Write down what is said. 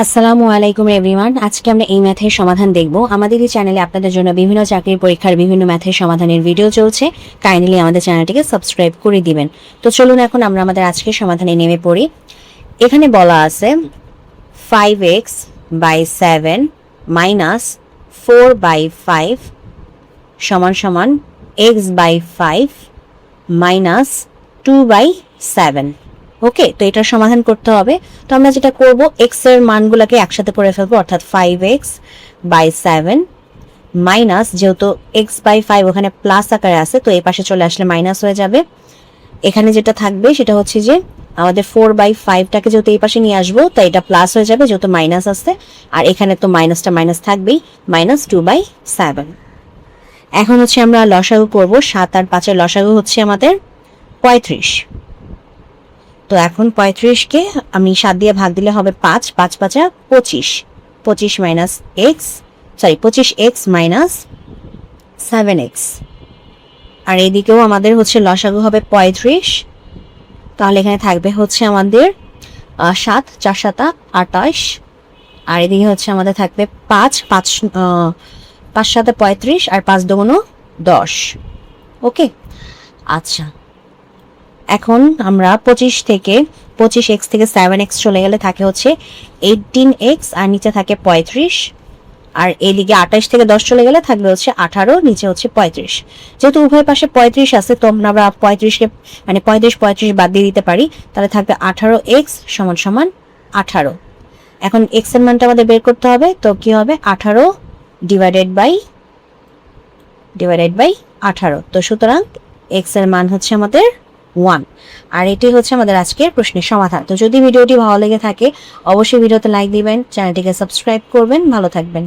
আসসালামু আলাইকুম এভরিওয়ান। আজকে আমরা এই ম্যাথের সমাধান দেখব। আমাদের এই চ্যানেলে আপনাদের জন্য বিভিন্ন চাকরির পরীক্ষার বিভিন্ন ম্যাথের সমাধানের ভিডিও চলছে। কাইন্ডলি আমাদের চ্যানেলটিকে সাবস্ক্রাইব করে দিবেন। তো চলুন এখন আমরা আমাদের আজকের সমাধানে নেমে পড়ি। এখানে বলা আছে 5x/7 মাইনাস 4/5 সমান সমান x/5 মাইনাস 2/7। ওকে, তো এটার সমাধান করতে হবে। তো আমরা যেটা করব, এক্স এর মানগুলোকে একসাথে করে ফেলবো, অর্থাৎ 5x/7 মাইনাস, যেহেতু x/5 ওখানে প্লাস আকারে আছে তো এই পাশে চলে আসলে মাইনাস হয়ে যাবে। এখানে যেটা থাকবে সেটা হচ্ছে যে আমাদের 4/5টাকে যেহেতু এই পাশে নিয়ে আসবো তাই এটা প্লাস হয়ে যাবে যেহেতু মাইনাস আছে, আর এখানে তো মাইনাসটা মাইনাস থাকবেই, মাইনাস 2/7। এখন হচ্ছে আমরা লসাগু করব। 7 আর 5 এর লসাগু হচ্ছে আমাদের 35। তো এখন 35কে আমি 7 দিয়ে ভাগ দিলে হবে 5, 5 5 25, 25 minus x, 25x minus 7x। আর এইদিকেও আমাদের হচ্ছে লসাগু হবে 35। তাহলে এখানে থাকবে হচ্ছে আমাদের 7, 4 7 28, আর এদিকে হচ্ছে আমাদের থাকবে 5, 5 7 35 আর 5 2 10। ওকে, আচ্ছা এখন আমরা 25x থেকে 7x চলে গেলে থাকে হচ্ছে 18x, আর নিচে থাকে 35, আর এদিকে 28 থেকে 10 চলে গেলে থাকবে হচ্ছে 18, নিচে হচ্ছে 35। যেহেতু উভয় পাশে 35 আছে তো আমরা 35কে মানে 35 বাদ দিয়ে দিতে পারি, তাহলে থাকবে 18x সমান সমান 18। এখন x এর মানটা আমাদের বের করতে হবে, তো কি হবে 18 ডিভাইডেড বাই 18। তো সুতরাং x এর মান হচ্ছে আমাদের 1। আর এটি হচ্ছে আমাদের আজকের প্রশ্নের সমাধান। তো যদি ভিডিওটি ভালো লেগে থাকে অবশ্যই ভিডিওতে লাইক দিবেন, চ্যানেলটিকে সাবস্ক্রাইব করবেন। ভালো থাকবেন।